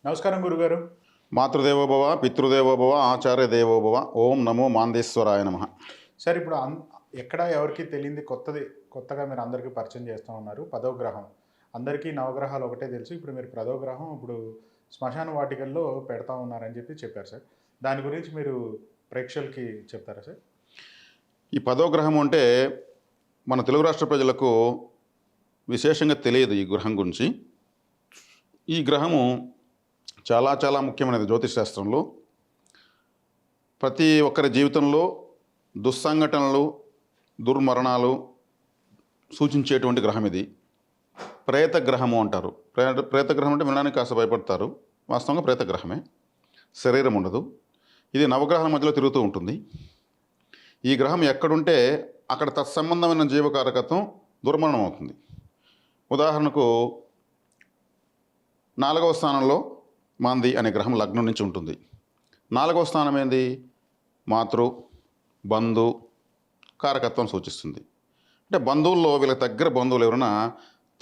నమస్కారం గురుగారు. మాతృదేవోభవ పితృదేవోభవ ఆచార్య దేవోభవ ఓం నమో మాందేశ్వరాయ నమ. సార్ ఇప్పుడు ఎక్కడ ఎవరికీ తెలియంది కొత్తగా మీరు అందరికీ పరిచయం చేస్తూ ఉన్నారు. పదో గ్రహం. అందరికీ నవగ్రహాలు ఒకటే తెలుసు. ఇప్పుడు మీరు పదో గ్రహం ఇప్పుడు శ్మశాన వాటికల్లో పెడతా ఉన్నారని చెప్పారు సార్. దాని గురించి మీరు ప్రేక్షకులకి చెప్తారా సార్? ఈ పదో గ్రహం అంటే మన తెలుగు రాష్ట్ర ప్రజలకు విశేషంగా తెలియదు ఈ గ్రహం గురించి. ఈ గ్రహము చాలా చాలా ముఖ్యమైనది జ్యోతిష్ శాస్త్రంలో. ప్రతి ఒక్కరి జీవితంలో దుస్సంఘటనలు దుర్మరణాలు సూచించేటువంటి గ్రహం ఇది. ప్రేత గ్రహము అంటారు. ప్రేత గ్రహం అంటే వినడానికి కాస్త భయపడతారు. వాస్తవంగా ప్రేత గ్రహమే, శరీరం ఉండదు. ఇది నవగ్రహాల మధ్యలో తిరుగుతూ ఉంటుంది. ఈ గ్రహం ఎక్కడుంటే అక్కడ తత్సంబంధమైన జీవకారకత్వం దుర్మరణం అవుతుంది. ఉదాహరణకు 4వ స్థానంలో మాంది అనే గ్రహం లగ్నం నుంచి ఉంటుంది. 4వ స్థానం ఏంది? మాతృ బంధు కారకత్వం సూచిస్తుంది. అంటే బంధువుల్లో వీళ్ళకి దగ్గర బంధువులు ఎవరైనా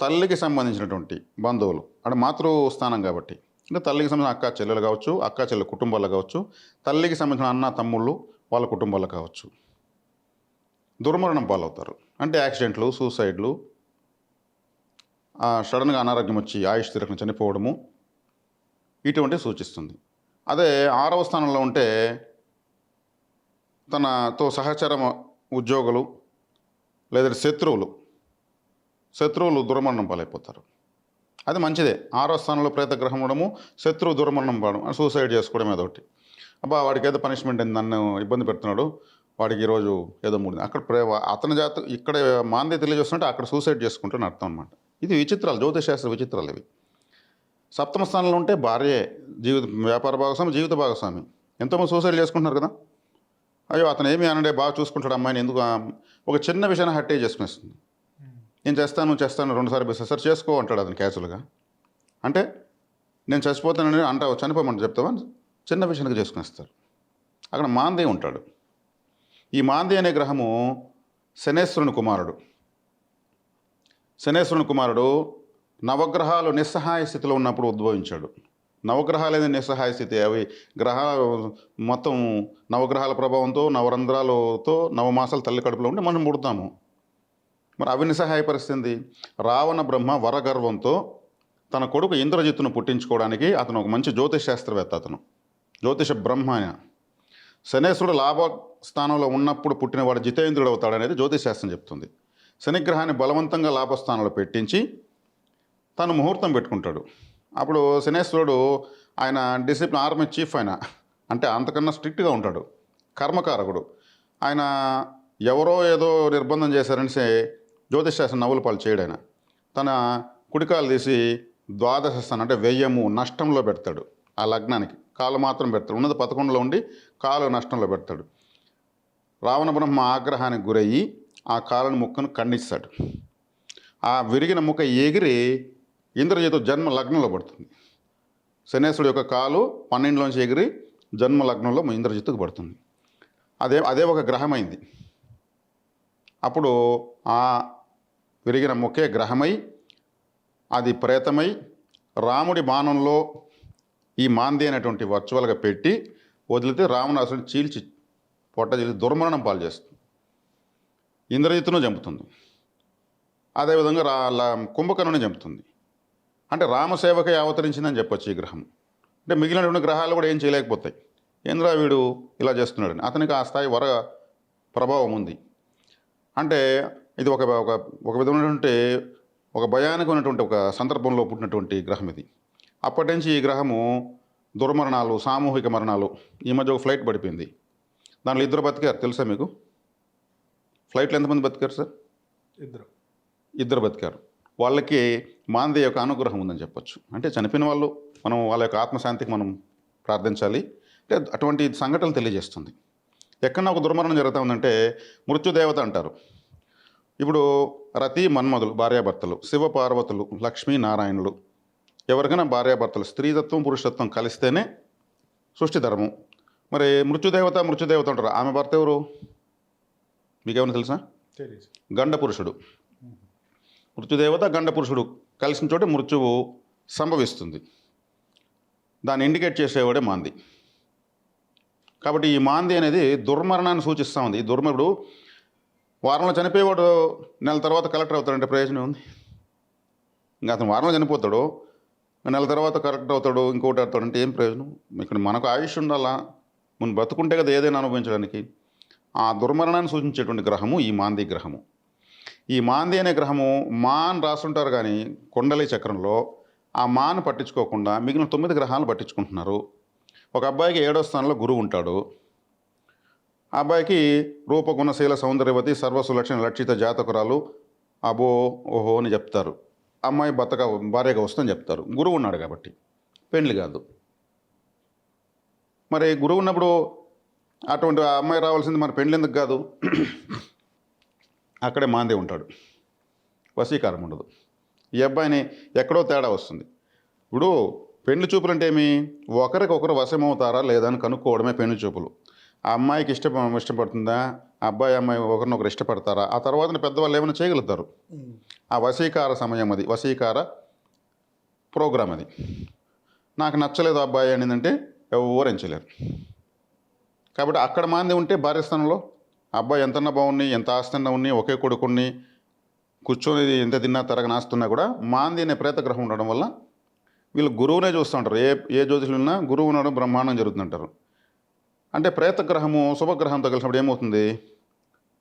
తల్లికి సంబంధించినటువంటి బంధువులు అంటే మాతృ స్థానం కాబట్టి, అంటే తల్లికి సంబంధించిన అక్క చెల్లెలు కావచ్చు, అక్క చెల్లెల కుటుంబాలు కావచ్చు, తల్లికి సంబంధించిన అన్న తమ్ముళ్ళు వాళ్ళ కుటుంబాలు కావచ్చు, దుర్మరణం పాలవుతారు. అంటే యాక్సిడెంట్లు, సూసైడ్లు, సడన్గా అనారోగ్యం వచ్చి ఆయుష్ తీరకం చనిపోవడము, ఇటువంటివి సూచిస్తుంది. అదే 6వ స్థానంలో ఉంటే తనతో సహచర ఉద్యోగులు లేదా శత్రువులు దుర్మరణం పాలైపోతారు. అది మంచిదే. 6వ స్థానంలో ప్రేతగ్రహం ఉండడము, శత్రువు దుర్మరణం పడడం, సూసైడ్ చేసుకోవడం ఏదో ఒకటి. అబ్బా వాడికి ఏదో పనిష్మెంట్ అయింది, నన్ను ఇబ్బంది పెడుతున్నాడు, వాడికి ఈరోజు ఏదో మూడింది అక్కడ అతని ఇక్కడ మాందే తెలియజేస్తుంటే అక్కడ సూసైడ్ చేసుకుంటాను అర్థం అనమాట. ఇది విచిత్రాలు, జ్యోతిషశాస్త్ర విచిత్రాలు ఇవి. 7వ స్థానంలో ఉంటే భార్యే వ్యాపార భాగస్వామి, జీవిత భాగస్వామి. ఎంతోమంది సూసైడ్ చేసుకుంటున్నారు కదా. అయ్యో అతను ఏమి అనండే బాగా చూసుకుంటాడు అమ్మాయిని, ఎందుకు ఒక చిన్న విషయాన్ని హట్టే చేసుకునేస్తుంది. నేను చేస్తాను 2 బిజినెస్ సార్ చేసుకో అంటాడు అతను క్యాజువల్గా. అంటే నేను చచ్చిపోతానని అంటావు, చనిపోమంటే చెప్తావా, చిన్న విషయానికి చేసుకునేస్తారు. అక్కడ మాందే ఉంటాడు. ఈ మాందే అనే గ్రహము శనేశ్వరుని కుమారుడు. నవగ్రహాలు నిస్సహాయ స్థితిలో ఉన్నప్పుడు ఉద్భవించాడు. నవగ్రహాలు అనేది నిస్సహాయ స్థితి. అవి గ్రహాలు మొత్తం నవగ్రహాల ప్రభావంతో, నవరంధ్రాలతో, నవమాసాలు తల్లి కడుపులో ఉంటే మనం పుడతాము. మరి అవి నిస్సహాయ పరిస్థితి. రావణ బ్రహ్మ వరగర్వంతో తన కొడుకు ఇంద్రజిత్తును పుట్టించుకోవడానికి అతను ఒక మంచి జ్యోతిష్ శాస్త్రవేత్త, అతను జ్యోతిష బ్రహ్మ. శనేశ్వరుడు లాభ స్థానంలో ఉన్నప్పుడు పుట్టినవాడు జితేంద్రుడు అవుతాడనేది జ్యోతిష్ శాస్త్రం చెప్తుంది. శనిగ్రహాన్ని బలవంతంగా లాభస్థానంలో పెట్టించి తను ముహూర్తం పెట్టుకుంటాడు. అప్పుడు శనేశ్వరుడు ఆయన డిసిప్లిన్ ఆర్మీ చీఫ్, ఆయన అంటే అంతకన్నా స్ట్రిక్ట్గా ఉంటాడు, కర్మకారకుడు. ఆయన ఎవరో ఏదో నిర్బంధం చేశారని జ్యోతిష్ శాస్త్రం నవ్వుల పాలు చేయడు. ఆయన తన కుడికాలు తీసి ద్వాదశ స్థానం అంటే వ్యయము నష్టంలో పెడతాడు. ఆ లగ్నానికి కాలు మాత్రం పెడతాడు. ఉన్నది 11లో ఉండి కాలు నష్టంలో పెడతాడు. రావణ బ్రహ్మ ఆగ్రహానికి గురయ్యి ఆ కాలుని ముక్కను ఖండిస్తాడు. ఆ విరిగిన ముక్క ఎగిరి ఇంద్రజిత్తు జన్మ లగ్నంలో పడుతుంది. శనేశ్వరుడు యొక్క కాలు 12లోంచి ఎగిరి జన్మ లగ్నంలో ఇంద్రజిత్తుకు పడుతుంది. అదే ఒక గ్రహమైంది. అప్పుడు ఆ విరిగిన ముక్కే గ్రహమై అది ప్రేతమై రాముడి బాణంలో ఈ మాంది అనేటువంటి వర్చువల్గా పెట్టి వదిలితే రావణాసురుని చీల్చి పొట్ట చీల్చి దుర్మరణం పాలు చేస్తుంది. ఇంద్రజిత్తును చంపుతుంది. అదేవిధంగా కుంభకర్ణుని చంపుతుంది. అంటే రామసేవకే అవతరించిందని చెప్పొచ్చు ఈ గ్రహం. అంటే మిగిలినటువంటి గ్రహాలు కూడా ఏం చేయలేకపోతాయి. ఏంద్రా వీడు ఇలా చేస్తున్నాడని. అతనికి ఆ స్థాయి వర ప్రభావం ఉంది. అంటే ఇది ఒక విధమైనటువంటి ఒక భయానకమైనటువంటి ఒక సందర్భంలో పుట్టినటువంటి గ్రహం ఇది. అప్పటి నుంచి ఈ గ్రహము దుర్మరణాలు, సామూహిక మరణాలు. ఈ మధ్య ఒక ఫ్లైట్ పడిపోయింది, దాంట్లో 2 బతికారు. తెలుసా మీకు? ఫ్లైట్లో ఎంతమంది బతికారు సార్? 2 బతికారు. వాళ్ళకి మాందే యొక్క అనుగ్రహం ఉందని చెప్పొచ్చు. అంటే చనిపోయిన వాళ్ళు మనం వాళ్ళ యొక్క ఆత్మశాంతికి మనం ప్రార్థించాలి. అంటే అటువంటి సంఘటనలు తెలియజేస్తుంది. ఎక్కడన్నా ఒక దుర్మరణం జరుగుతూ ఉందంటే మృత్యుదేవత అంటారు. ఇప్పుడు రతి మన్మధులు భార్యాభర్తలు, శివపార్వతులు, లక్ష్మీ నారాయణులు, ఎవరికైనా భార్యాభర్తలు స్త్రీతత్వం పురుషతత్వం కలిస్తేనే సృష్టి ధర్మం. మరి మృత్యుదేవత అంటారు. ఆమె భర్త ఎవరు మీకేమైనా తెలుసా? గండపురుషుడు. మృత్యుదేవత గండపురుషుడు కలిసిన చోట మృత్యువు సంభవిస్తుంది. దాన్ని ఇండికేట్ చేసేవాడే మాంది. కాబట్టి ఈ మాంది అనేది దుర్మరణాన్ని సూచిస్తూ ఉంది. ఈ ఇప్పుడు వారంలో చనిపోయేవాడు నెల తర్వాత కలెక్టర్ అవుతాడంటే ప్రయోజనం ఉంది. ఇంకా అతను వారంలో చనిపోతాడు, నెల తర్వాత కలెక్టర్ అవుతాడు, ఇంకోటి అవుతాడంటే ఏం ప్రయోజనం? ఇక్కడ మనకు ఆయుష్ ఉండాలా, మనం బతుకుంటే కదా ఏదైనా అనుభవించడానికి. ఆ దుర్మరణాన్ని సూచించేటువంటి గ్రహము ఈ మాంది గ్రహము. ఈ మాంది అనే గ్రహము మాన్ రాసుంటారు, కానీ కుండలి చక్రంలో ఆ మాను పట్టించుకోకుండా మిగిలిన 9 గ్రహాలు పట్టించుకుంటున్నారు. ఒక అబ్బాయికి 7వ స్థానంలో గురువు ఉంటాడు. ఆ అబ్బాయికి రూపగుణశీల సౌందర్యవతి సర్వసులక్షణ లక్షిత జాతకురాలు అబో ఓహో అని చెప్తారు. అమ్మాయి భార్యగా వస్తుందని చెప్తారు. గురువు ఉన్నాడు కాబట్టి పెండ్లి కాదు. మరి గురువు ఉన్నప్పుడు అటువంటి ఆ అమ్మాయి రావాల్సింది మరి పెండ్లి ఎందుకు కాదు? అక్కడే మాందే ఉంటాడు, వశీకారం ఉండదు. ఈ అబ్బాయిని ఎక్కడో తేడా వస్తుంది. ఇప్పుడు పెళ్లి చూపులు అంటే ఏమి? ఒకరికొకరు వశమవుతారా లేదా అని కనుక్కోవడమే పెళ్లి చూపులు. ఆ అమ్మాయికి ఇష్టపడుతుందా, ఆ అబ్బాయి అమ్మాయి ఒకరినొకరు ఇష్టపడతారా, ఆ తర్వాత పెద్దవాళ్ళు ఏమైనా చేయగలుగుతారు. ఆ వశీకార సమయం, అది వశీకార ప్రోగ్రాం. అది నాకు నచ్చలేదు అబ్బాయి అనిందంటే ఎవరు ఎంచలేరు. కాబట్టి అక్కడ మాంది ఉంటే భార్యస్థానంలో అబ్బాయి ఎంతన్నా బాగుండి, ఎంత ఆస్తన్నా ఉన్ని, ఒకే కొడుకుని కూర్చొని ఎంత తిన్నా తరగనాస్తున్నా కూడా మాంది అనే ప్రేతగ్రహం ఉండడం వల్ల వీళ్ళు గురువునే చూస్తూ ఉంటారు. ఏ జ్యోతిషులు ఉన్నా గురువు ఉండడం బ్రహ్మాండం జరుగుతుందంటారు. అంటే ప్రేతగ్రహము శుభగ్రహంతో కలిసినప్పుడు ఏమవుతుంది?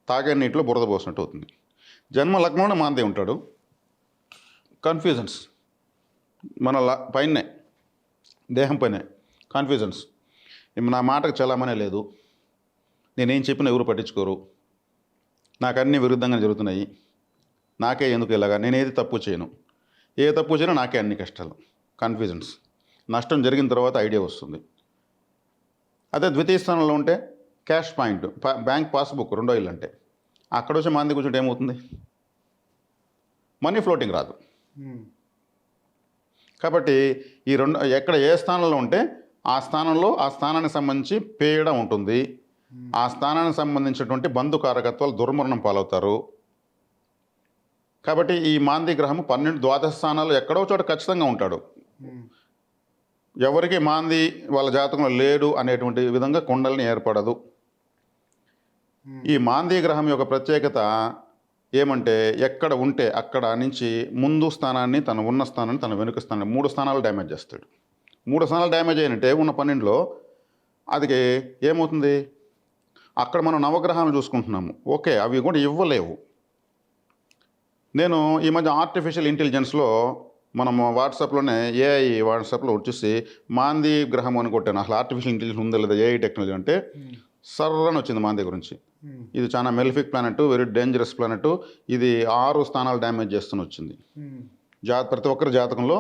తాగే నీటిలో బురద పోసినట్టు అవుతుంది. జన్మ లగ్నంలో మాందే ఉంటాడు. కన్ఫ్యూజన్స్ మన పైనే, దేహం పైనే కన్ఫ్యూజన్స్. నా మాటకు చలామనే లేదు, నేనేం చెప్పినా ఎవరు పట్టించుకోరు, నాకు అన్నీ విరుద్ధంగా జరుగుతున్నాయి, నాకే ఎందుకు ఇలాగా, నేనేది తప్పు చేయను, ఏ తప్పు చేయను, నాకే అన్ని కష్టాలు. కన్ఫ్యూజన్స్. నష్టం జరిగిన తర్వాత ఐడియా వస్తుంది. అదే ద్వితీయ స్థానంలో ఉంటే క్యాష్ పాయింట్, బ్యాంక్ పాస్బుక్, 2వ ఇల్లు అంటే అక్కడ వచ్చి మంది కూర్చుంటే ఏమవుతుంది? మనీ ఫ్లోటింగ్ రాదు. కాబట్టి ఈ ఎక్కడ ఏ స్థానంలో ఉంటే ఆ స్థానంలో ఆ స్థానానికి సంబంధించి పీడ ఉంటుంది. ఆ స్థానానికి సంబంధించినటువంటి బంధుకారకత్వాలు దుర్మరణం పాలవుతారు. కాబట్టి ఈ మాంది గ్రహము 12 ద్వాదశ స్థానాలు ఎక్కడో చోట ఖచ్చితంగా ఉంటాడు. ఎవరికి మాంది వాళ్ళ జాతకంలో లేడు అనేటువంటి విధంగా కుండలిని ఏర్పడదు. ఈ మాంది గ్రహం యొక్క ప్రత్యేకత ఏమంటే, ఎక్కడ ఉంటే అక్కడ నుంచి ముందు స్థానాన్ని, తన ఉన్న స్థానాన్ని, తన వెనుక స్థానాన్ని 3 స్థానాలు డ్యామేజ్ చేస్తాడు. 3 స్థానాలు డ్యామేజ్ అయినట్టే ఉన్న 12లో అది ఏమవుతుంది? అక్కడ మనం నవగ్రహాలను చూసుకుంటున్నాము, ఓకే, అవి కూడా ఇవ్వలేవు. నేను ఈ మధ్య ఆర్టిఫిషియల్ ఇంటెలిజెన్స్లో మనము వాట్సాప్లోనే ఏఐ వాట్సాప్లో వచ్చేసి మాంది గ్రహం అని కొట్టాను. అసలు ఆర్టిఫిషియల్ ఇంటెలిజెన్స్ ఉందా లేదా ఏఐ టెక్నాలజీ అంటే సర్రని వచ్చింది మాంది గురించి. ఇది చాలా malefic planet, very dangerous planet. ఇది 6 స్థానాలు డ్యామేజ్ చేస్తూనే వచ్చింది. ప్రతి ఒక్కరి జాతకంలో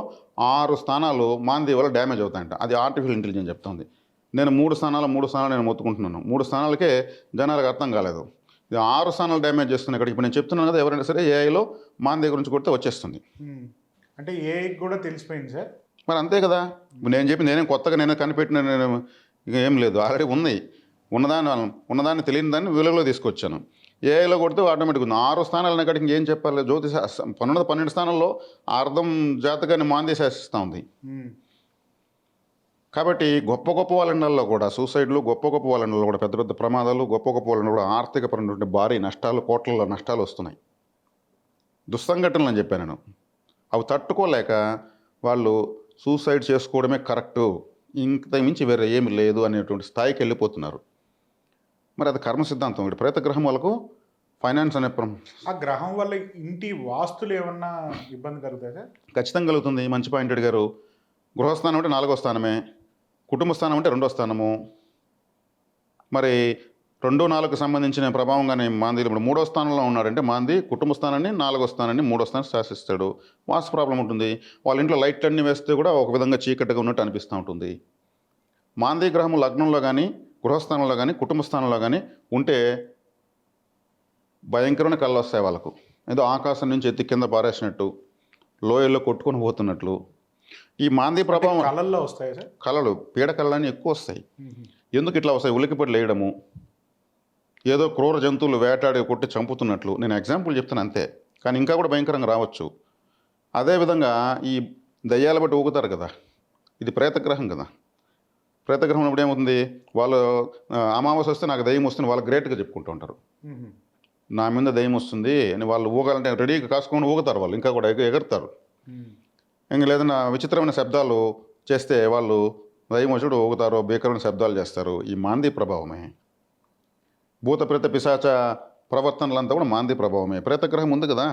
6 స్థానాలు మాంది వల్ల డ్యామేజ్ అవుతాయంట. అది ఆర్టిఫిషియల్ ఇంటెలిజెన్స్ చెప్తుంది. నేను 3 స్థానాలు నేను మొత్తుకుంటున్నాను. 3 స్థానాలకే జనాలకు అర్థం కాలేదు. ఇది 6 స్థానాలు డ్యామేజ్ చేస్తుంది. ఇక్కడ ఇప్పుడు నేను చెప్తున్నాను కదా, ఎవరైనా సరే ఏఐలో మాంది గురించి కొడితే వచ్చేస్తుంది. అంటే ఏఐకి కూడా తెలిసిపోయింది సార్. మరి అంతే కదా. నేను చెప్పింది నేనేం కొత్తగా కనిపెట్టిన ఇక ఏం లేదు, ఆల్రెడీ ఉన్నాయి. ఉన్నదాన్ని తెలియని దాన్ని వెలుగులో తీసుకొచ్చాను. ఏఐలో కొడితే ఆటోమేటిక్ ఉంది. 6 స్థానాలు కాడికి ఇంకేం చెప్పాలి? జ్యోతిష 12 స్థానాల్లో అర్థం జాతకాన్ని మాంది శాసిస్తూ ఉంది. కాబట్టి గొప్ప వాళ్ళ కూడా సూసైడ్లు, గొప్ప వాళ్ళ కూడా పెద్ద పెద్ద ప్రమాదాలు, గొప్ప వాళ్ళ కూడా ఆర్థికపరమైనటువంటి భారీ నష్టాలు, కోట్ల నష్టాలు వస్తున్నాయి. దుస్సంఘటనలు అని చెప్పాను నేను. అవి తట్టుకోలేక వాళ్ళు సూసైడ్ చేసుకోవడమే కరెక్టు, ఇంత మించి వేరే ఏమి లేదు అనేటువంటి స్థాయికి వెళ్ళిపోతున్నారు. మరి అది కర్మ సిద్ధాంతం. ఇక్కడ ప్రేతగ్రహం వాళ్ళకు ఫైనాన్స్ అనే ఆ గ్రహం వల్ల ఇంటి వాస్తులు ఏమన్నా ఇబ్బంది కలుగుతాయి సార్? ఖచ్చితంగా కలుగుతుంది. మంచి పాయింట్ అడిగారు. గృహస్థానం అంటే 4వ స్థానమే, కుటుంబ స్థానం అంటే 2వ స్థానము. మరి 2, 4కు సంబంధించిన ప్రభావంగానే మాంది ఇప్పుడు 3వ స్థానంలో ఉన్నాడంటే మాంది కుటుంబ స్థానాన్ని, 4వ స్థానాన్ని, 3వ స్థానాన్ని శాసిస్తాడు. వాస్తు ప్రాబ్లం ఉంటుంది. వాళ్ళ ఇంట్లో లైట్లన్నీ వేస్తే కూడా ఒక విధంగా చీకటిగా ఉన్నట్టు అనిపిస్తూ ఉంటుంది. మాంది గ్రహం లగ్నంలో కానీ, గృహస్థానంలో కానీ, కుటుంబ స్థానంలో కానీ ఉంటే భయంకరమైన కళ్ళు వస్తాయి వాళ్ళకు. ఏదో ఆకాశం నుంచి ఎత్తి కింద పారేసినట్టు, లోయల్లో కొట్టుకొని పోతున్నట్లు. ఈ మాంది ప్రభావం కళల్లో వస్తాయి సార్. కళలు, పీడ కళలన్నీ ఎక్కువ వస్తాయి. ఎందుకు ఇట్లా వస్తాయి? ఉలికిపడి లేయడము, ఏదో క్రూర జంతువులు వేటాడి కొట్టి చంపుతున్నట్లు. నేను ఎగ్జాంపుల్ చెప్తాను అంతే, కానీ ఇంకా కూడా భయంకరంగా రావచ్చు. అదేవిధంగా ఈ దయ్యాల బట్టి ఊగుతారు కదా, ఇది ప్రేతగ్రహం కదా. ప్రేతగ్రహం ఉన్నప్పుడు ఏమవుతుంది, వాళ్ళు అమావాస్య వస్తే నాకు దయ్యం వస్తుంది వాళ్ళు గ్రేట్గా చెప్పుకుంటూ ఉంటారు. మ్మ్. నా మీద దయ్యం వస్తుంది అని వాళ్ళు ఊగాలంటే రెడీగా కాసుకొని ఊగుతారు, వాళ్ళు ఇంకా కూడా ఎగురుతారు. మ్మ్. ఇంక లేదన్నా విచిత్రమైన శబ్దాలు చేస్తే వాళ్ళు దయ్యం వచ్చుడు ఊగుతారు, భీకరమైన శబ్దాలు చేస్తారు. ఈ మాంది ప్రభావమే. భూత ప్రేత పిశాచ ప్రవర్తనలంతా కూడా మాంది ప్రభావమే. ప్రేతగ్రహం ఉంది కదా,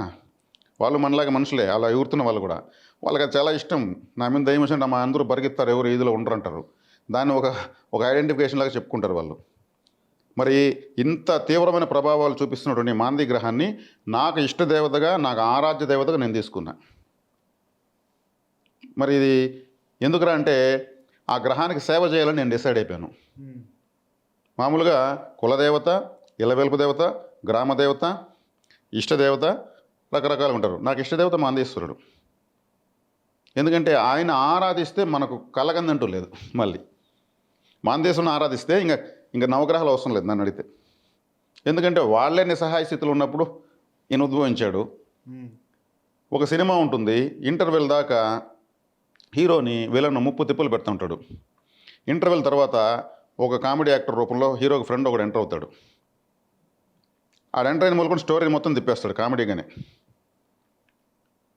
వాళ్ళు మనలాగా మనుషులే, అలా ఎగురుతున్న వాళ్ళు కూడా. వాళ్ళకి అది చాలా ఇష్టం. నా మీద దయ్యం వచ్చినట్టు మా అందరూ పరిగెత్తారు, ఎవరు ఈదులో ఉండరంటారు. దాన్ని ఒక ఐడెంటిఫికేషన్ లాగా చెప్పుకుంటారు వాళ్ళు. మరి ఇంత తీవ్రమైన ప్రభావాలు చూపిస్తున్నటువంటి మాంది గ్రహాన్ని నాకు ఇష్టదేవతగా, నాకు ఆరాధ్య దేవతగా నేను తీసుకున్నా. మరి ఇది ఎందుకురా అంటే ఆ గ్రహానికి సేవ చేయాలని నేను డిసైడ్ అయిపోయాను. మ్మ్. మామూలుగా కులదేవత, ఇలవెల్పు దేవత, గ్రామదేవత, ఇష్టదేవత రకరకాలు ఉంటారు. నాకు ఇష్టదేవత మాందేశ్వరుడు. ఎందుకంటే ఆయన ఆరాధిస్తే మనకు కలగందంటూ లేదు. మళ్ళీ మాందేశ్వరుని ఆరాధిస్తే ఇంకా నవగ్రహాలు అవసరం లేదు నన్ను అడిగితే. ఎందుకంటే వాళ్ళే నిస్సహాయ స్థితిలో ఉన్నప్పుడు ఈయన ఉద్భవించాడు. మ్మ్. ఒక సినిమా ఉంటుంది, ఇంటర్వెల్ దాకా హీరోని విలన్ ముప్పు తిప్పులు పెడుతూ ఉంటాడు. ఇంటర్వెల్ తర్వాత ఒక కామెడీ యాక్టర్ రూపంలో హీరోకి ఫ్రెండ్ ఒకడు ఎంటర్ అవుతాడు. ఆడు ఎంటర్ అయిన మూలకొని స్టోరీని మొత్తం తిప్పేస్తాడు కామెడీగానే.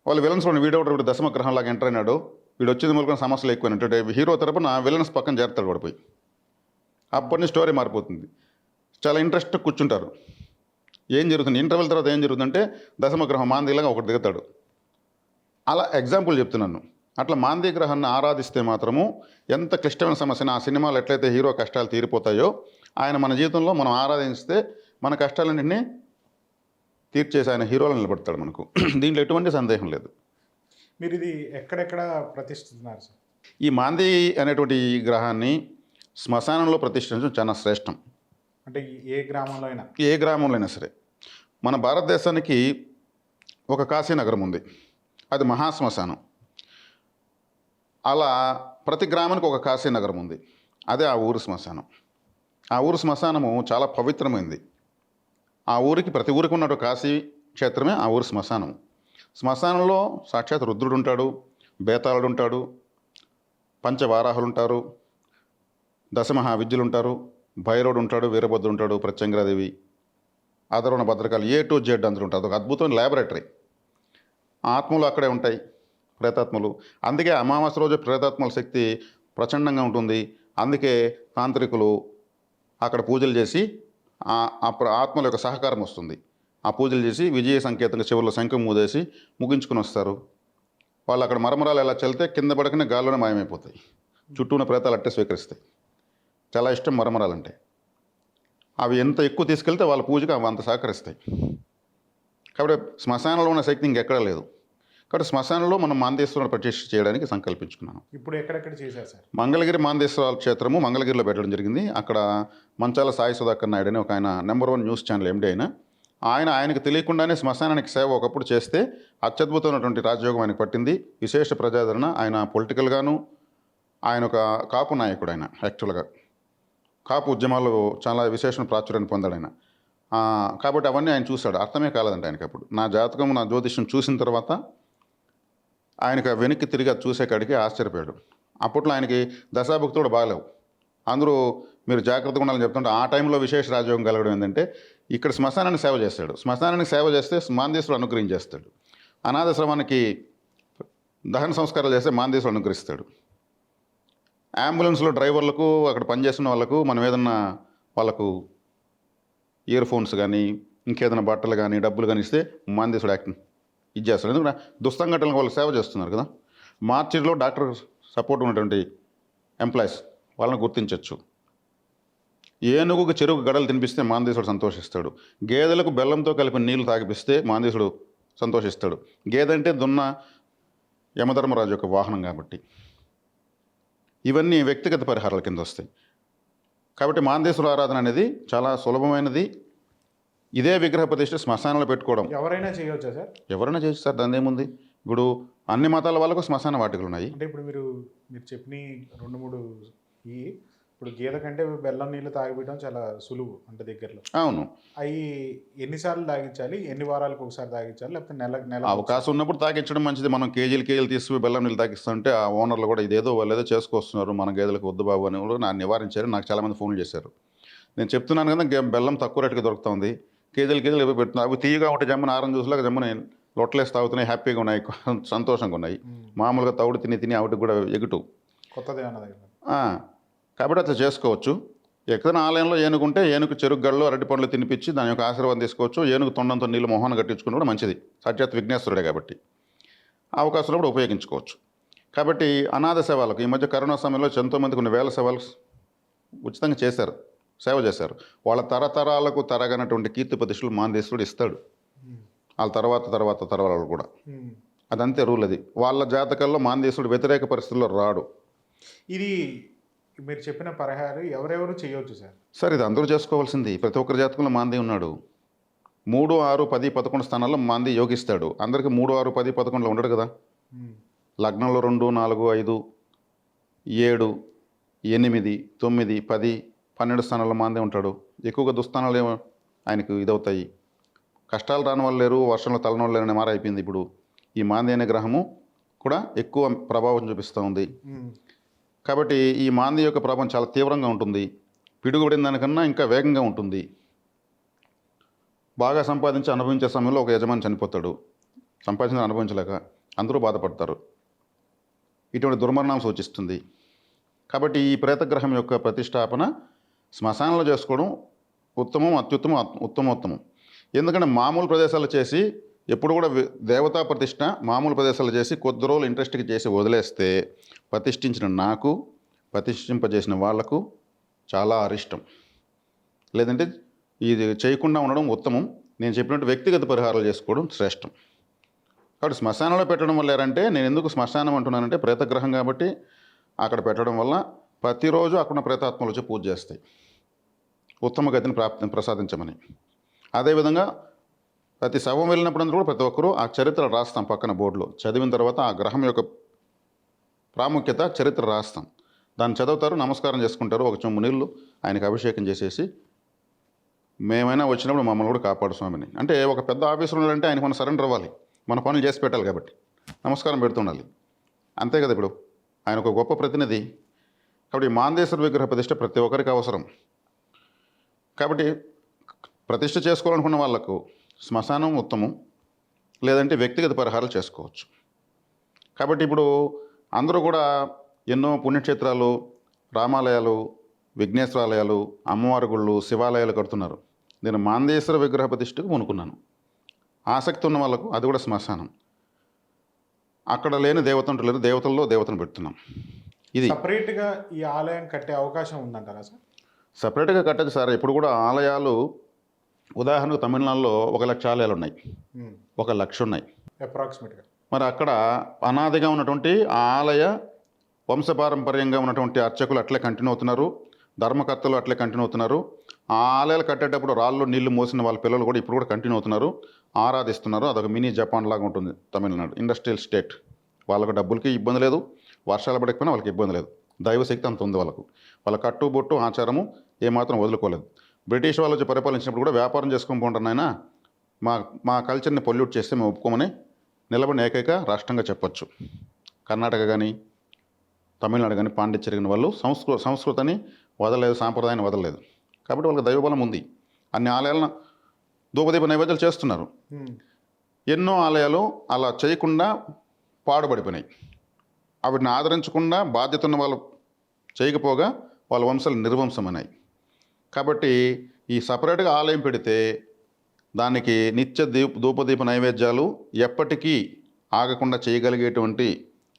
వాళ్ళు విలన్స్ వీడు దశమగ్రహంలాగా ఎంటర్ అయినాడు, వీడు వచ్చింది మూలకొని సమస్యలు ఎక్కువ అంటే హీరో తరపున విలన్స్ పక్కన చేరుతాడు పడిపోయి. అప్పటి నుంచి స్టోరీ మారిపోతుంది. చాలా ఇంట్రెస్ట్ కూర్చుంటారు. ఏం జరుగుతుంది ఇంటర్వెల్ తర్వాత ఏం జరుగుతుందంటే దశమగ్రహం మాందీలాగా ఒకటి దిగుతాడు. అలా ఎగ్జాంపుల్ చెప్తున్నాను. అట్లా మాందీ గ్రహాన్ని ఆరాధిస్తే మాత్రము ఎంత క్లిష్టమైన సమస్యను ఆ సినిమాలో ఎట్లయితే హీరో కష్టాలు తీరిపోతాయో, ఆయన మన జీవితంలో మనం ఆరాధిస్తే మన కష్టాలన్నింటినీ తీర్చేసి ఆయన హీరోలో నిలబడతాడు మనకు. దీంట్లో ఎటువంటి సందేహం లేదు. మీరు ఇది ఎక్కడెక్కడ ప్రతిష్ఠిస్తున్నారు సార్? ఈ మాందీ అనేటువంటి ఈ గ్రహాన్ని శ్మశానంలో ప్రతిష్ఠించడం చాలా శ్రేష్టం. అంటే ఏ గ్రామంలో అయినా? ఏ గ్రామంలో అయినా సరే. మన భారతదేశానికి ఒక కాశీనగరం ఉంది, అది మహాశ్మశానం. అలా ప్రతి గ్రామానికి ఒక కాశీనగరం ఉంది, అదే ఆ ఊరు శ్మశానం. ఆ ఊరు శ్మశానము చాలా పవిత్రమైంది. ఆ ఊరికి ప్రతి ఊరికి ఉన్న కాశీ క్షేత్రమే ఆ ఊరు శ్మశానం. శ్మశానంలో సాక్షాత్ రుద్రుడు ఉంటాడు, బేతాళుడు ఉంటాడు, పంచవారాహులు ఉంటారు, దశమహావిద్యులు ఉంటారు, భైరవుడు ఉంటాడు, వీరభద్రుడు ఉంటాడు, ప్రత్యంగిరాదేవి, ఆదరణ భద్రకాలు, A to Z అందరూ ఉంటారు. అదొక అద్భుతమైన ల్యాబొరేటరీ. ఆత్మలు అక్కడే ఉంటాయి, ప్రేతాత్మలు. అందుకే అమావాస్య రోజు ప్రేతాత్మల శక్తి ప్రచండంగా ఉంటుంది. అందుకే తాంత్రికులు అక్కడ పూజలు చేసి ఆత్మల యొక్క సహకారం వస్తుంది. ఆ పూజలు చేసి విజయ సంకేతంగా చివరిలో శంఖం మూదేసి ముగించుకుని వస్తారు. వాళ్ళు అక్కడ మరమరాలు ఎలా చల్లితే కింద పడకనే గాల్లోనే మాయమైపోతాయి. చుట్టూ ఉన్న ప్రేతాలు అట్టే స్వీకరిస్తాయి. చాలా ఇష్టం మరమరాలంటే. అవి ఎంత ఎక్కువ తీసుకెళ్తే వాళ్ళ పూజకు అవి అంత సహకరిస్తాయి. కాబట్టి శ్మశానంలో ఉన్న శక్తి ఇంకెక్కడా లేదు. కాబట్టి శ్మశానంలో మనం మాందేశ్వరుని ప్రతిష్ఠ చేయడానికి సంకల్పించుకున్నాను. ఇప్పుడు ఎక్కడెక్కడ చేశారు సార్? మంగళగిరి మాందేశ్వర క్షేత్రము మంగళగిరిలో పెట్టడం జరిగింది. అక్కడ మంచాల సాయి సుధాకర్ నాయుడు అని ఒక ఆయన నెంబర్ 1 న్యూస్ ఛానల్ ఎండి ఆయనకు తెలియకుండానే శ్మశానానికి సేవ ఒకప్పుడు చేస్తే అత్యద్భుతమైనటువంటి రాజయోగం ఆయనకు పట్టింది. విశేష ప్రజాదరణ. ఆయన పొలిటికల్గాను ఆయన ఒక కాపు నాయకుడు. ఆయన యాక్చువల్గా కాపు ఉద్యమాలు చాలా విశేషమైన ప్రాచుర్యాన్ని పొందాడు ఆయన. కాబట్టి అవన్నీ ఆయన చూశాడు. అర్థమే కాలేదంట ఆయనకి. అప్పుడు నా జాతకం, నా జ్యోతిష్యం చూసిన తర్వాత ఆయనకు వెనక్కి తిరిగి అది చూసేకాడికి ఆశ్చర్యపోయాడు. అప్పట్లో ఆయనకి దశాభుక్తులు కూడా బాగలేవు. అందరూ మీరు జాగ్రత్తగా ఉండాలని చెప్తుంటే ఆ టైంలో విశేష రాజయోగం కలగడం ఏంటంటే ఇక్కడ శ్మశానాన్ని సేవ చేస్తాడు. శ్మశానానికి సేవ చేస్తే మాందేశ్వరుడు అనుగ్రహించేస్తాడు. అనాథాశ్రమానికి దహన సంస్కారాలు చేస్తే మాందేశ్వరుడు అనుగ్రహిస్తాడు. అంబులెన్స్లో డ్రైవర్లకు అక్కడ పనిచేస్తున్న వాళ్ళకు మనం ఏదన్నా వాళ్ళకు ఇయర్ ఫోన్స్ కానీ ఇంకేదైనా బట్టలు కానీ డబ్బులు కానీ ఇస్తే మాందేశ్వరుడు యాక్టింగ్ ఇచ్చేస్తాడు. ఎందుకంటే దుస్సంఘటనలకు వాళ్ళు సేవ చేస్తున్నారు కదా. మార్చిలో డాక్టర్ సపోర్ట్ ఉన్నటువంటి ఎంప్లాయీస్ వాళ్ళని గుర్తించవచ్చు. ఏనుగుకు చెరుకు గడలు తినిపిస్తే మాందేశ్వరుడు సంతోషిస్తాడు. గేదెలకు బెల్లంతో కలిపి నీళ్లు తాగిపిస్తే మాందేశ్వరుడు సంతోషిస్తాడు. గేదె అంటే దున్న యమధర్మరాజు యొక్క వాహనం కాబట్టి. ఇవన్నీ వ్యక్తిగత పరిహారాల కింద వస్తాయి. కాబట్టి మాందేశ్వర ఆరాధన అనేది చాలా సులభమైనది. ఇదే విగ్రహ ప్రతిష్ఠ శ్మశానంలో పెట్టుకోవడం ఎవరైనా చేయవచ్చా సార్? ఎవరైనా చేయొచ్చు సార్, దాని ఏముంది. ఇప్పుడు అన్ని మతాల వాళ్ళకు శ్మశాన వాటికలు ఉన్నాయి. అంటే ఇప్పుడు మీరు చెప్పిన 2-3 ఈ ఇప్పుడు గేదె కంటే బెల్లం నీళ్ళు తాగిపించడం చాలా సులువు అంటే దగ్గరలో. అవును. అవి ఎన్నిసార్లు తాగించాలి? ఎన్ని వారాలకు ఒకసారి తాగించాలి? లేకపోతే నెల అవకాశం ఉన్నప్పుడు తాగించడం మంచిది. మనం కేజీలు తీసుకుపోయి బెల్లం నీళ్ళు తాగిస్తుంటే ఆ ఓనర్లు కూడా ఇదేదో వాళ్ళేదో చేసుకొస్తున్నారు మన గేదెలకు వద్దు బాబు అని కూడా నాకు నివారించారు. నాకు చాలామంది ఫోన్లు చేశారు. నేను చెప్తున్నాను కదా బెల్లం తక్కువ రేటుకి దొరుకుతుంది. కేజీలు ఇవి పెడుతున్నారు. అవి తీయగా ఉంటే జమ్మని ఆరెంజ్ జ్యూస్లాగా జమ్మని లొట్టలేసి తాగుతున్నాయి, హ్యాపీగా ఉన్నాయి, సంతోషంగా ఉన్నాయి. మామూలుగా తౌడు తిని వాటికి కూడా ఎగుటు. కొత్తది ఏమన్నా దగ్గర. కాబట్టి అట్లా చేసుకోవచ్చు. ఎక్కడైనా ఆలయంలో ఏనుగుంటే ఏనుగు చెరుకు గళ్ళు అరటి పండ్లు తినిపించి దాని యొక్క ఆశీర్వాదం తీసుకోవచ్చు. ఏనుగు తొండంతో నీళ్ళు మొహాన్ని కట్టించుకుని కూడా మంచిది. సాక్షాత్ విఘ్నేశ్వరుడే కాబట్టి అవకాశంలో కూడా ఉపయోగించుకోవచ్చు. కాబట్టి అనాథ సేవలకు ఈ మధ్య కరోనా సమయంలో ఎంతోమంది కొన్ని వేల సేవలు ఉచితంగా చేశారు, సేవ చేశారు. వాళ్ళ తరతరాలకు తరగనటువంటి కీర్తి ప్రతిష్టలు మాందేశ్వరుడు ఇస్తాడు. వాళ్ళ తర్వాత కూడా అదంతే రూల్. అది వాళ్ళ జాతకాల్లో మాందేశ్వరుడు వ్యతిరేక పరిస్థితుల్లో రాడు. ఇది మీరు చెప్పిన పరిహారం ఎవరెవరు చేయొచ్చు సార్? ఇది అందరూ చేసుకోవాల్సింది. ప్రతి ఒక్కరి జాతకంలో మాంది ఉన్నాడు. 3, 6, 10, 11 స్థానాల్లో మాంది యోగిస్తాడు. అందరికీ 3, 6, 10, 11లో ఉండడు కదా. లగ్నంలో 2, 4, 5, 7, 8, 9, 10, 12 స్థానాల్లో మాందే ఉంటాడు. ఎక్కువగా దుస్థానాలు ఏమో ఆయనకు ఇదవుతాయి. కష్టాలు రాని వాళ్ళు లేరు, వర్షంలో తలని వాళ్ళు లేరనే మార అయిపోయింది. ఇప్పుడు ఈ మాంది అనే గ్రహము కూడా ఎక్కువ ప్రభావం చూపిస్తూ ఉంది. కాబట్టి ఈ మాంది యొక్క ప్రభావం చాలా తీవ్రంగా ఉంటుంది. పిడుగుబడిన దానికన్నా ఇంకా వేగంగా ఉంటుంది. బాగా సంపాదించి అనుభవించే సమయంలో ఒక యజమాని చనిపోతాడు. సంపాదించిన అనుభవించలేక అందరూ బాధపడతారు. ఇటువంటి దుర్మరణం సూచిస్తుంది. కాబట్టి ఈ ప్రేతగ్రహం యొక్క ప్రతిష్టాపన శ్మశానంలో చేసుకోవడం ఉత్తమం, ఉత్తమోత్తమం. ఎందుకంటే మామూలు ప్రదేశాలు చేసి ఎప్పుడు కూడా దేవతా ప్రతిష్ట మామూలు ప్రదేశాలు చేసి కొద్ది రోజులు ఇంట్రెస్ట్కి చేసి వదిలేస్తే ప్రతిష్ఠించిన నాకు, ప్రతిష్ఠింపజేసిన వాళ్లకు చాలా అరిష్టం. లేదంటే ఇది చేయకుండా ఉండడం ఉత్తమం. నేను చెప్పినట్టు వ్యక్తిగత పరిహారాలు చేసుకోవడం శ్రేష్టం. కాబట్టి శ్మశానంలో పెట్టడం వల్ల ఏంటంటే, నేను ఎందుకు శ్మశానం అంటున్నానంటే ప్రేతగ్రహం కాబట్టి అక్కడ పెట్టడం వల్ల ప్రతిరోజు అక్కడ ప్రేతాత్మలు వచ్చి పూజ చేస్తాయి, ఉత్తమ గతిని ప్రసాదించమని. అదేవిధంగా ప్రతి శవం వెళ్ళినప్పుడు కూడా ప్రతి ఒక్కరూ ఆ చరిత్ర రాస్తాం పక్కన బోర్డులో. చదివిన తర్వాత ఆ గ్రహం యొక్క ప్రాముఖ్యత చరిత్ర రాస్తాం. దాన్ని చదువుతారు, నమస్కారం చేసుకుంటారు. ఒక చెంబు నీళ్ళు ఆయనకు అభిషేకం చేసేసి, మేమైనా వచ్చినప్పుడు మమ్మల్ని కూడా కాపాడు స్వామిని. అంటే ఒక పెద్ద ఆఫీసర్ ఉన్నాడంటే ఆయనకు మనం సరెండర్ అవ్వాలి, మన పనులు చేసి పెట్టాలి కాబట్టి నమస్కారం పెడుతుండాలి. అంతే కదా. ఇప్పుడు ఆయన ఒక గొప్ప ప్రతినిధి. కాబట్టి మాందేశ్వర విగ్రహ ప్రతిష్ట ప్రతి ఒక్కరికి అవసరం. కాబట్టి ప్రతిష్ట చేసుకోవాలనుకున్న వాళ్ళకు శ్మశానం ఉత్తమం, లేదంటే వ్యక్తిగత పరిహారాలు చేసుకోవచ్చు. కాబట్టి ఇప్పుడు అందరూ కూడా ఎన్నో పుణ్యక్షేత్రాలు, రామాలయాలు, విఘ్నేశ్వరాలయాలు, అమ్మవారి గుళ్ళు, శివాలయాలు కడుతున్నారు. నేను మాందేశ్వర విగ్రహ ప్రతిష్టకు పూనుకున్నాను. ఆసక్తి ఉన్న వాళ్ళకు అది కూడా శ్మశానం. అక్కడ లేని దేవతంటూ లేరు, దేవతల్లో దేవతను పెడుతున్నాం. ఇది సపరేట్గా ఈ ఆలయం కట్టే అవకాశం ఉందంటారా సార్? సపరేట్గా కట్టదు సార్. ఇప్పుడు కూడా ఆలయాలు, ఉదాహరణకు తమిళనాడులో 1,00,000 ఆలయాలు ఉన్నాయి, 1,00,000 ఉన్నాయి అప్రాక్సిమేట్గా. మరి అక్కడ అనాదిగా ఉన్నటువంటి ఆ ఆలయ వంశపారంపర్యంగా ఉన్నటువంటి అర్చకులు అట్లే కంటిన్యూ అవుతున్నారు, ధర్మకర్తలు అట్లే కంటిన్యూ అవుతున్నారు. ఆ ఆలయాలు కట్టేటప్పుడు రాళ్ళు నీళ్లు మోసిన వాళ్ళ పిల్లలు కూడా ఇప్పుడు కూడా కంటిన్యూ అవుతున్నారు, ఆరాధిస్తున్నారు. అదొక మినీ జపాన్ లాగా ఉంటుంది తమిళనాడు, ఇండస్ట్రియల్ స్టేట్. వాళ్ళకు డబ్బులకి ఇబ్బంది లేదు, వర్షాలు పడకపోయినా వాళ్ళకి ఇబ్బంది లేదు. దైవశక్తి అంత ఉంది వాళ్ళకు. వాళ్ళ కట్టుబొట్టు ఆచారము ఏమాత్రం వదులుకోలేదు. బ్రిటిష్ వాళ్ళు వచ్చి పరిపాలించినప్పుడు కూడా వ్యాపారం చేసుకొని పోంటున్నాయినా మా కల్చర్ని పొల్యూట్ చేస్తే మేము ఒప్పుకోమని నిలబడిన ఏకైక రాష్ట్రంగా చెప్పొచ్చు. కర్ణాటక కానీ తమిళనాడు కానీ పాండిచ్చేరి వాళ్ళు సంస్కృతిని వదలలేదు, సాంప్రదాయాన్ని వదలలేదు. కాబట్టి వాళ్ళకి దైవబలం ఉంది. అన్ని ఆలయాలను ధూపదీప నైవేద్యాలు చేస్తున్నారు. ఎన్నో ఆలయాలు అలా చేయకుండా పాడుపడిపోయినాయి. వాటిని ఆదరించకుండా బాధ్యత ఉన్న వాళ్ళు చేయకపోగా వాళ్ళ వంశాలు నిర్వంశమన్నాయి. కాబట్టి ఈ సపరేట్గా ఆలయం పెడితే దానికి నిత్య ధూపదీప నైవేద్యాలు ఎప్పటికీ ఆగకుండా చేయగలిగేటువంటి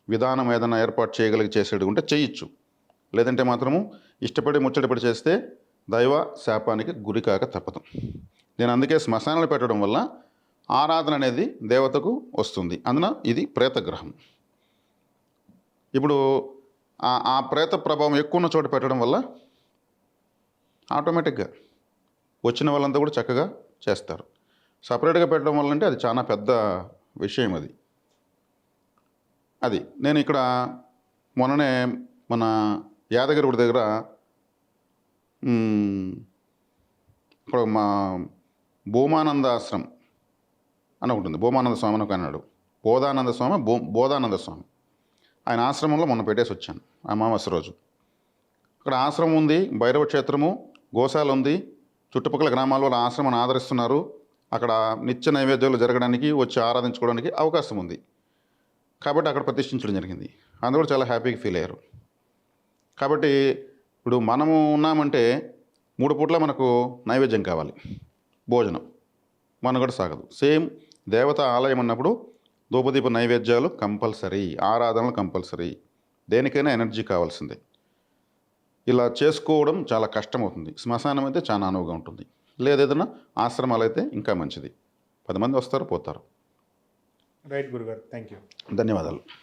విధానం ఏదైనా ఏర్పాటు చేసేది ఉంటే చేయొచ్చు. లేదంటే మాత్రము ఇష్టపడి ముచ్చటపడి చేస్తే దైవ శాపానికి గురికాక తప్పదు. నేను అందుకే శ్మశానాలు పెట్టడం వల్ల ఆరాధన అనేది దేవతకు వస్తుంది. అందున ఇది ప్రేతగ్రహం. ఇప్పుడు ఆ ప్రేత ప్రభావం ఎక్కువ ఉన్న చోట పెట్టడం వల్ల ఆటోమేటిక్గా వచ్చిన వాళ్ళంతా కూడా చక్కగా చేస్తారు. సపరేట్గా పెట్టడం వల్ల అంటే అది చాలా పెద్ద విషయం. అది నేను ఇక్కడ మొన్ననే మన యాదగిరి గుడి దగ్గర ఇప్పుడు మా భూమానంద ఆశ్రమం అని ఒకటి ఉంది. భూమానంద స్వామి అని ఒక అన్నాడు. బోధానంద స్వామి, బోధానంద స్వామి. ఆయన ఆశ్రమంలో మొన్న పెట్టేసి వచ్చాను అమావాస్య రోజు. అక్కడ ఆశ్రమం ఉంది, భైరవ క్షేత్రము, గోశాల ఉంది, చుట్టుపక్కల గ్రామాల వాళ్ళు ఆశ్రమాన్ని ఆదరిస్తున్నారు. అక్కడ నిత్య నైవేద్యాలు జరగడానికి, వచ్చి ఆరాధించుకోవడానికి అవకాశం ఉంది. కాబట్టి అక్కడ ప్రతిష్ఠించడం జరిగింది. అందరూ కూడా చాలా హ్యాపీగా ఫీల్ అయ్యారు. కాబట్టి ఇప్పుడు మనము ఉన్నామంటే 3 పూట్ల మనకు నైవేద్యం కావాలి, భోజనం, మనం కూడా సాగదు. సేమ్ దేవత ఆలయం అన్నప్పుడు ధూపదీప నైవేద్యాలు కంపల్సరీ, ఆరాధనలు కంపల్సరీ. దేనికైనా ఎనర్జీ కావాల్సిందే. ఇలా చేసుకోవడం చాలా కష్టమవుతుంది. శ్మశానం అయితే చాలా అనువుగా ఉంటుంది. లేదేదన్నా ఆశ్రమాలు అయితే ఇంకా మంచిది. 10 మంది వస్తారు, పోతారు. రైట్ గురుగారు, థ్యాంక్ యూ. ధన్యవాదాలు.